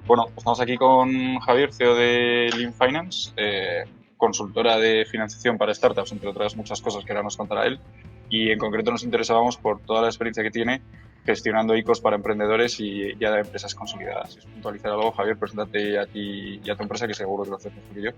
Bueno, estamos aquí con Javier, CEO de Lean Finance, consultora de financiación para startups, entre otras muchas cosas que ahora nos contará él. Y en concreto nos interesábamos por toda la experiencia que tiene gestionando ICOs para emprendedores y ya de empresas consolidadas. Si es puntualizar algo, Javier, preséntate a ti y a tu empresa, que seguro que lo haces mejor que yo.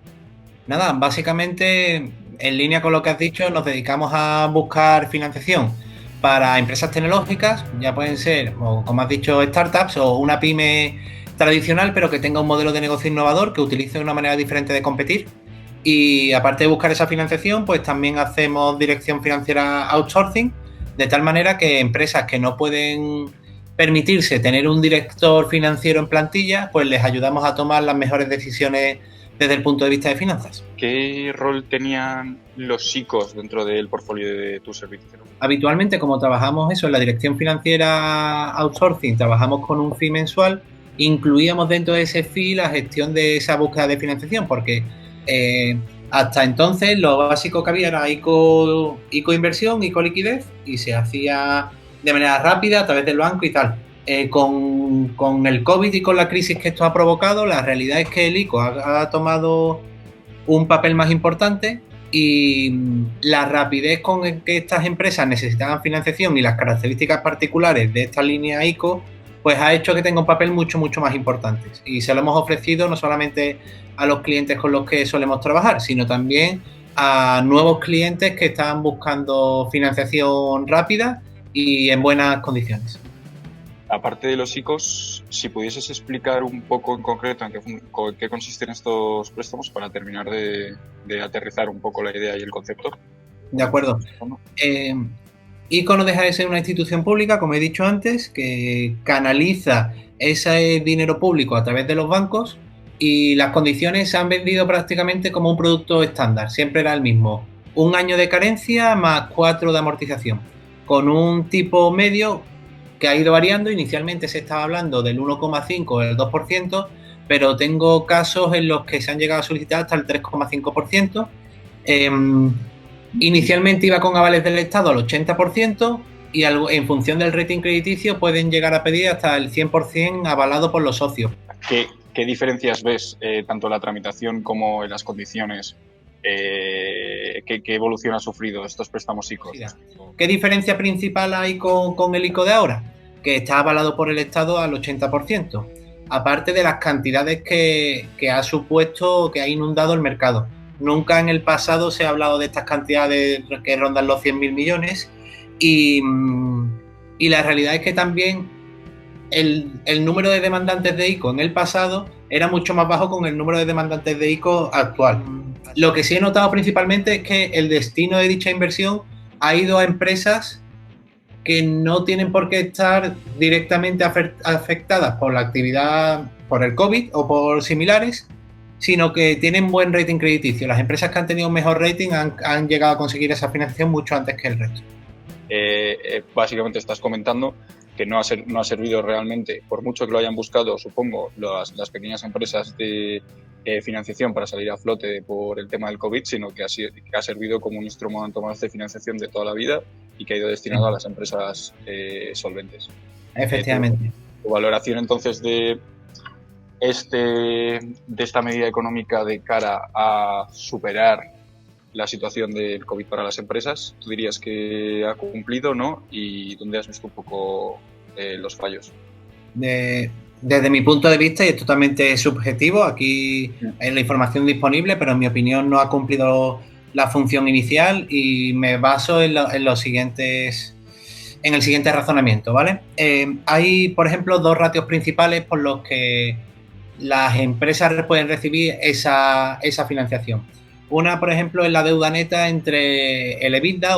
Nada, básicamente, en línea con lo que has dicho, nos dedicamos a buscar financiación para empresas tecnológicas, ya pueden ser, o como has dicho, startups o una pyme tradicional, pero que tenga un modelo de negocio innovador, que utilice una manera diferente de competir. Y aparte de buscar esa financiación, pues también hacemos dirección financiera outsourcing, de tal manera que empresas que no pueden permitirse tener un director financiero en plantilla, pues les ayudamos a tomar las mejores decisiones desde el punto de vista de finanzas. ¿Qué rol tenían los ICOs dentro del portfolio de tus servicios? Habitualmente, como trabajamos eso en la dirección financiera outsourcing, trabajamos con un fee mensual, incluíamos dentro de ese fee la gestión de esa búsqueda de financiación, porque hasta entonces lo básico que había era ICO inversión, ICO liquidez, y se hacía de manera rápida a través del banco y tal. Con el COVID y con la crisis que esto ha provocado, la realidad es que el ICO ha tomado un papel más importante y la rapidez con que estas empresas necesitaban financiación y las características particulares de esta línea ICO, pues ha hecho que tenga un papel mucho más importante. Y se lo hemos ofrecido no solamente a los clientes con los que solemos trabajar, sino también a nuevos clientes que están buscando financiación rápida y en buenas condiciones. Aparte de los ICOs, si pudieses explicar un poco en concreto en qué consisten estos préstamos para terminar de aterrizar un poco la idea y el concepto. De acuerdo. ICO no deja de ser una institución pública, como he dicho antes, que canaliza ese dinero público a través de los bancos, y las condiciones se han vendido prácticamente como un producto estándar. Siempre era el mismo. 1 año de carencia más 4 de amortización, con un tipo medio que ha ido variando. Inicialmente se estaba hablando del 1,5 o el 2%, pero tengo casos en los que se han llegado a solicitar hasta el 3,5%. Inicialmente iba con avales del Estado al 80%, y en función del rating crediticio pueden llegar a pedir hasta el 100% avalado por los socios. ¿Qué diferencias ves, tanto en la tramitación como en las condiciones? ¿Qué evolución ha sufrido estos préstamos ICOs? ¿Qué diferencia principal hay con el ICO de ahora? Que está avalado por el Estado al 80%, aparte de las cantidades que ha supuesto, que ha inundado el mercado. Nunca en el pasado se ha hablado de estas cantidades que rondan los 100.000 millones, y la realidad es que también el número de demandantes de ICO en el pasado era mucho más bajo con el número de demandantes de ICO actual. Lo que sí he notado principalmente es que el destino de dicha inversión ha ido a empresas que no tienen por qué estar directamente afectadas por la actividad, por el COVID o por similares, sino que tienen buen rating crediticio. Las empresas que han tenido un mejor rating han llegado a conseguir esa financiación mucho antes que el resto. Básicamente estás comentando que no ha servido realmente, por mucho que lo hayan buscado, supongo, las pequeñas empresas de financiación para salir a flote por el tema del COVID, sino que ha servido como un instrumento más de financiación de toda la vida y que ha ido destinado a las empresas solventes. Efectivamente. Tu valoración entonces de esta medida económica de cara a superar la situación del COVID para las empresas, ¿tú dirías que ha cumplido, no? ¿Y dónde has visto un poco los fallos? Desde mi punto de vista, y es totalmente subjetivo, aquí hay la información disponible, pero en mi opinión no ha cumplido la función inicial, y me baso en el siguiente razonamiento, ¿vale? Hay, por ejemplo, 2 ratios principales por los que las empresas pueden recibir esa financiación. Una, por ejemplo, es la deuda neta entre el EBITDA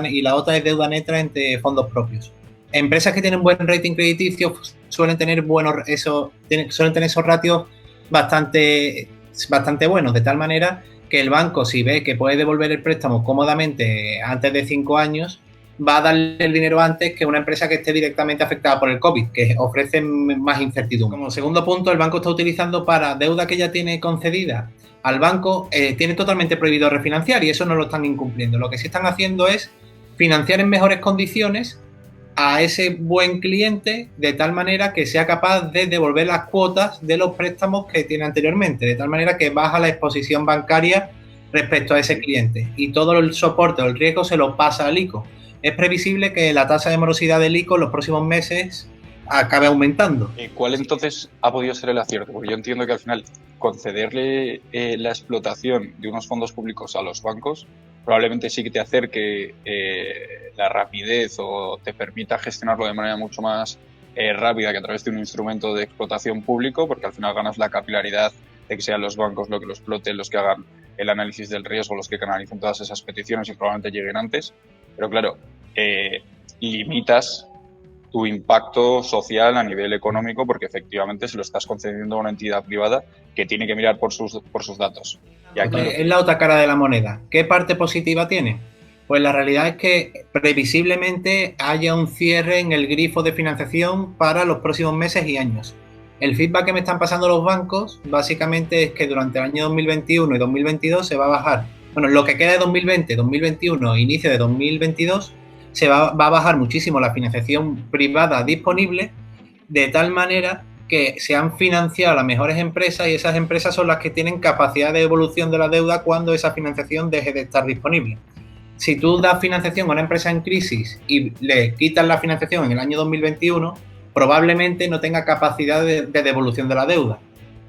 y la otra es deuda neta entre fondos propios. Empresas que tienen buen rating crediticio suelen tener esos ratios bastante buenos, de tal manera que el banco, si ve que puede devolver el préstamo cómodamente antes de 5 años, va a darle el dinero antes que una empresa que esté directamente afectada por el COVID, que ofrece más incertidumbre. Como segundo punto, el banco está utilizando para deuda que ya tiene concedida al banco, tiene totalmente prohibido refinanciar, y eso no lo están incumpliendo. Lo que sí están haciendo es financiar en mejores condiciones a ese buen cliente de tal manera que sea capaz de devolver las cuotas de los préstamos que tiene anteriormente, de tal manera que baja la exposición bancaria respecto a ese cliente y todo el soporte o el riesgo se lo pasa al ICO. Es previsible que la tasa de morosidad del ICO en los próximos meses acabe aumentando. ¿Cuál entonces ha podido ser el acierto? Porque yo entiendo que al final concederle la explotación de unos fondos públicos a los bancos probablemente sí que te acerque la rapidez o te permita gestionarlo de manera mucho más rápida que a través de un instrumento de explotación público, porque al final ganas la capilaridad de que sean los bancos los que lo exploten, los que hagan el análisis del riesgo, los que canalicen todas esas peticiones y probablemente lleguen antes. Pero claro, limitas tu impacto social a nivel económico porque efectivamente se lo estás concediendo a una entidad privada que tiene que mirar por sus datos. Y aquí es la otra cara de la moneda. ¿Qué parte positiva tiene? Pues la realidad es que previsiblemente haya un cierre en el grifo de financiación para los próximos meses y años. El feedback que me están pasando los bancos básicamente es que durante el año 2021 y 2022 se va a bajar. Bueno, lo que queda de 2020, 2021 inicio de 2022 se va a bajar muchísimo la financiación privada disponible de tal manera que se han financiado las mejores empresas y esas empresas son las que tienen capacidad de devolución de la deuda cuando esa financiación deje de estar disponible. Si tú das financiación a una empresa en crisis y le quitas la financiación en el año 2021, probablemente no tenga capacidad de devolución de la deuda.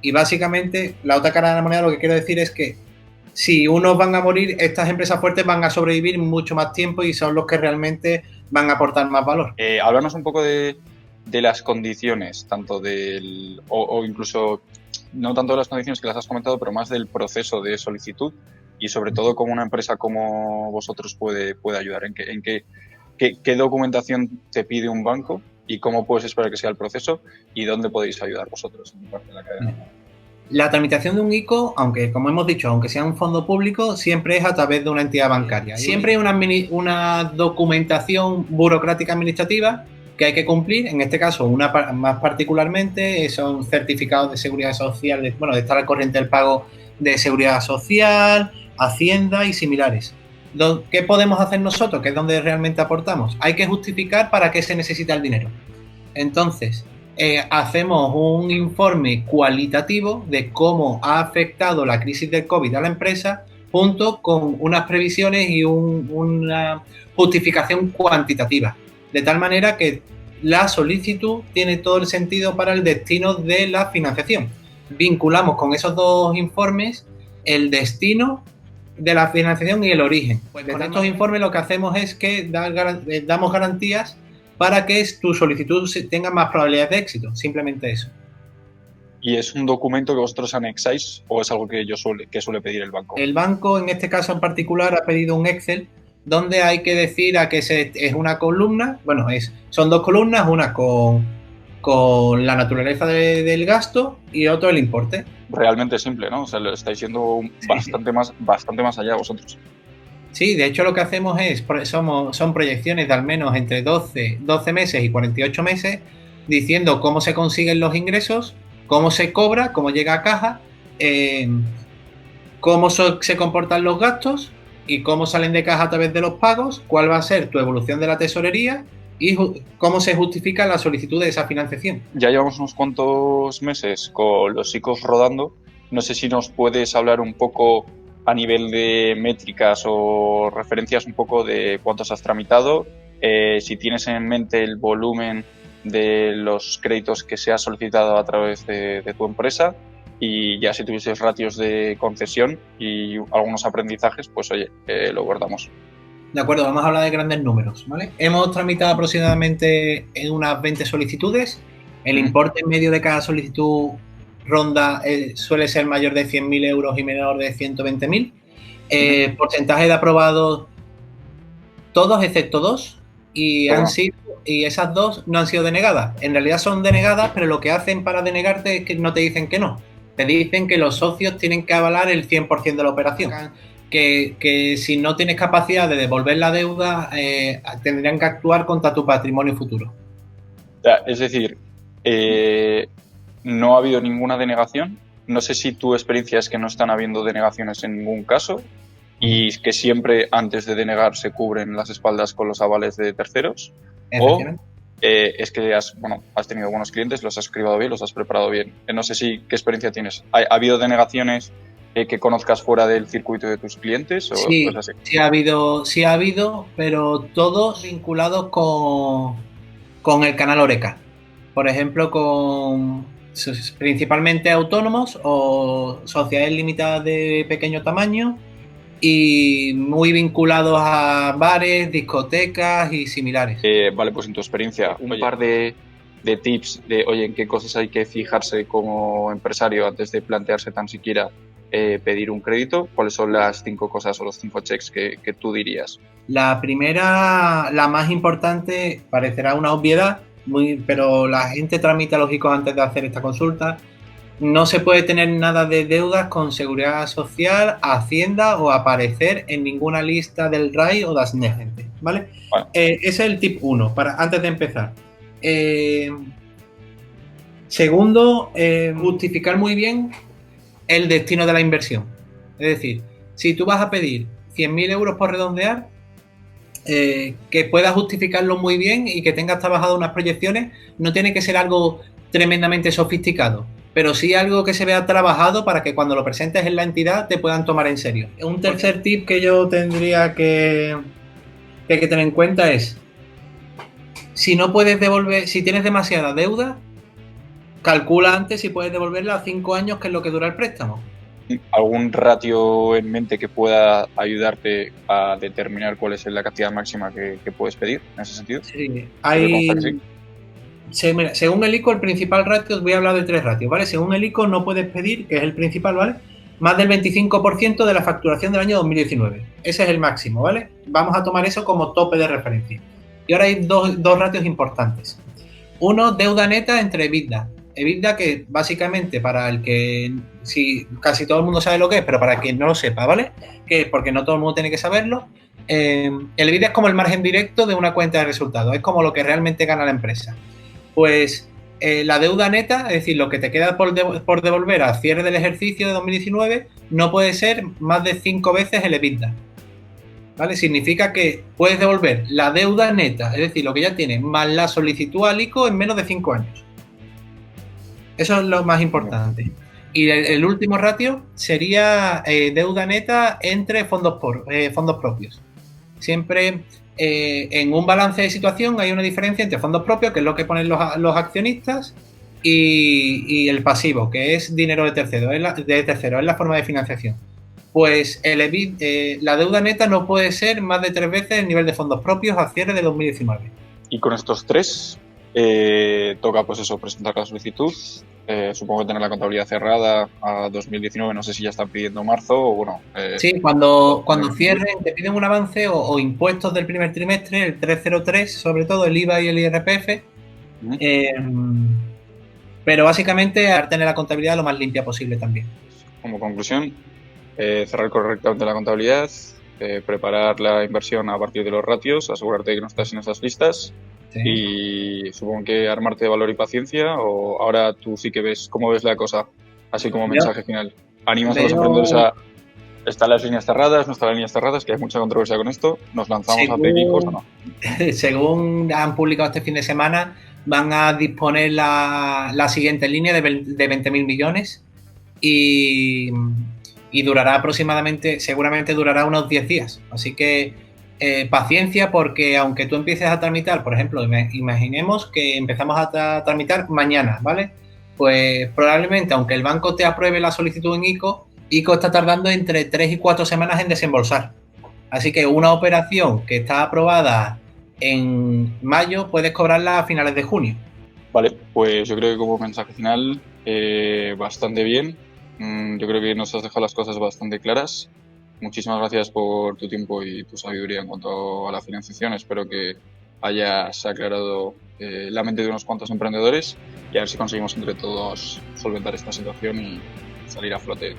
Y básicamente la otra cara de la moneda lo que quiero decir es que si unos van a morir, estas empresas fuertes van a sobrevivir mucho más tiempo y son los que realmente van a aportar más valor. Háblanos un poco de las condiciones, tanto del o incluso no tanto de las condiciones que las has comentado, pero más del proceso de solicitud y sobre todo cómo una empresa como vosotros puede ayudar, en qué documentación te pide un banco y cómo puedes esperar que sea el proceso y dónde podéis ayudar vosotros en parte de la cadena. La tramitación de un ICO, aunque como hemos dicho, aunque sea un fondo público, siempre es a través de una entidad bancaria. Siempre hay una documentación burocrática administrativa que hay que cumplir. En este caso, una más particularmente, son certificados de seguridad social, de estar al corriente del pago de seguridad social, Hacienda y similares. ¿Qué podemos hacer nosotros? Que es donde realmente aportamos. Hay que justificar para qué se necesita el dinero. Entonces, hacemos un informe cualitativo de cómo ha afectado la crisis del COVID a la empresa, junto con unas previsiones y una justificación cuantitativa, de tal manera que la solicitud tiene todo el sentido para el destino de la financiación. Vinculamos con esos dos informes el destino de la financiación y el origen. Pues con estos informes lo que hacemos es que damos garantías para que tu solicitud tenga más probabilidad de éxito, simplemente eso. ¿Y es un documento que vosotros anexáis o es algo que suele pedir el banco? El banco, en este caso en particular, ha pedido un Excel donde hay que decir a qué es una columna, son dos columnas, una con la naturaleza del gasto y otro el importe. Realmente simple, ¿no? O sea, lo estáis yendo bastante más allá vosotros. Sí, de hecho lo que hacemos son proyecciones de al menos entre 12 meses y 48 meses, diciendo cómo se consiguen los ingresos, cómo se cobra, cómo llega a caja, cómo se comportan los gastos y cómo salen de caja a través de los pagos, cuál va a ser tu evolución de la tesorería y cómo se justifica la solicitud de esa financiación. Ya llevamos unos cuantos meses con los ICOs rodando. No sé si nos puedes hablar un poco a nivel de métricas o referencias un poco de cuántos has tramitado, si tienes en mente el volumen de los créditos que se ha solicitado a través de tu empresa y ya si tuvieses ratios de concesión y algunos aprendizajes, pues oye, lo guardamos. De acuerdo, vamos a hablar de grandes números, ¿vale? Hemos tramitado aproximadamente en unas 20 solicitudes. El importe medio de cada solicitud suele ser mayor de 100.000 euros y menor de 120.000. Porcentaje de aprobados todos excepto dos y esas dos no han sido denegadas. En realidad son denegadas, pero lo que hacen para denegarte es que no te dicen que no. Te dicen que los socios tienen que avalar el 100% de la operación. Que si no tienes capacidad de devolver la deuda, tendrían que actuar contra tu patrimonio futuro. Es decir, no ha habido ninguna denegación. No sé si tu experiencia es que no están habiendo denegaciones en ningún caso y que siempre antes de denegar se cubren las espaldas con los avales de terceros, o es que has tenido buenos clientes, los has cribado bien, los has preparado bien. No sé qué experiencia tienes. ¿Ha habido denegaciones que conozcas fuera del circuito de tus clientes? Sí, así? sí ha habido, pero todo vinculado con el canal Oreca. Por ejemplo, principalmente autónomos o sociedades limitadas de pequeño tamaño y muy vinculados a bares, discotecas y similares. Vale, pues en tu experiencia, un par de tips de, en qué cosas hay que fijarse como empresario antes de plantearse tan siquiera pedir un crédito. ¿Cuáles son las 5 cosas o los 5 checks que tú dirías? La primera, la más importante, parecerá una obviedad, pero la gente tramita lógico antes de hacer esta consulta. No se puede tener nada de deudas con Seguridad Social, Hacienda o aparecer en ninguna lista del RAI o de Asnegente, ¿vale? Ese es el tip 1, antes de empezar. Segundo, justificar muy bien el destino de la inversión. Es decir, si tú vas a pedir 100.000 euros por redondear, que puedas justificarlo muy bien y que tengas trabajado unas proyecciones, no tiene que ser algo tremendamente sofisticado, pero sí algo que se vea trabajado para que cuando lo presentes en la entidad te puedan tomar en serio. Un tercer tip que yo tendría que hay que tener en cuenta es, si no puedes devolver, si tienes demasiada deuda, calcula antes si puedes devolverla a 5 años, que es lo que dura el préstamo. ¿Algún ratio en mente que pueda ayudarte a determinar cuál es la cantidad máxima que puedes pedir en ese sentido? Sí, según el ICO, el principal ratio, os voy a hablar de 3 ratios, ¿vale? Según el ICO no puedes pedir, que es el principal, ¿vale?, más del 25% de la facturación del año 2019. Ese es el máximo, ¿vale? Vamos a tomar eso como tope de referencia. Y ahora hay dos ratios importantes. Uno, deuda neta entre EBITDA. EBITDA, que básicamente para el que, si casi todo el mundo sabe lo que es, pero para quien no lo sepa, ¿vale?, que porque no todo el mundo tiene que saberlo, el EBITDA es como el margen directo de una cuenta de resultados, es como lo que realmente gana la empresa. Pues la deuda neta, es decir, lo que te queda por devolver al cierre del ejercicio de 2019, no puede ser más de 5 veces el EBITDA, ¿vale? Significa que puedes devolver la deuda neta, es decir, lo que ya tienes, más la solicitud al ICO en menos de 5 años. Eso es lo más importante. Y el último ratio sería deuda neta entre fondos propios. Siempre en un balance de situación hay una diferencia entre fondos propios, que es lo que ponen los accionistas, y el pasivo, que es dinero de tercero, es la forma de financiación. Pues la deuda neta no puede ser más de 3 veces el nivel de fondos propios a cierre de 2019. Y con estos 3 toca, pues eso, presentar la solicitud. Supongo que tener la contabilidad cerrada a 2019, no sé si ya están pidiendo marzo o bueno. Sí, cuando cierren te piden un avance o impuestos del primer trimestre, el 303, sobre todo el IVA y el IRPF. Pero básicamente tener la contabilidad lo más limpia posible también. Como conclusión, cerrar correctamente la contabilidad, preparar la inversión a partir de los ratios, asegurarte de que no estás en esas listas. Sí. Y supongo que armarte de valor y paciencia, o ahora tú sí que ves cómo ves la cosa, así como mensaje final. ¿Animas a los emprendedores a están las líneas cerradas, no están las líneas cerradas, que hay mucha controversia con esto? ¿Nos lanzamos a técnicos o no? Según han publicado este fin de semana, van a disponer la siguiente línea de 20.000 millones y durará aproximadamente, seguramente durará unos 10 días. Así que paciencia, porque aunque tú empieces a tramitar, por ejemplo, imaginemos que empezamos a tramitar mañana, ¿vale? Pues probablemente, aunque el banco te apruebe la solicitud en ICO está tardando entre 3 y 4 semanas en desembolsar. Así que una operación que está aprobada en mayo puedes cobrarla a finales de junio. Vale, pues yo creo que como mensaje final bastante bien. Yo creo que nos has dejado las cosas bastante claras. Muchísimas gracias por tu tiempo y tu sabiduría en cuanto a la financiación. Espero que hayas aclarado la mente de unos cuantos emprendedores y a ver si conseguimos entre todos solventar esta situación y salir a flote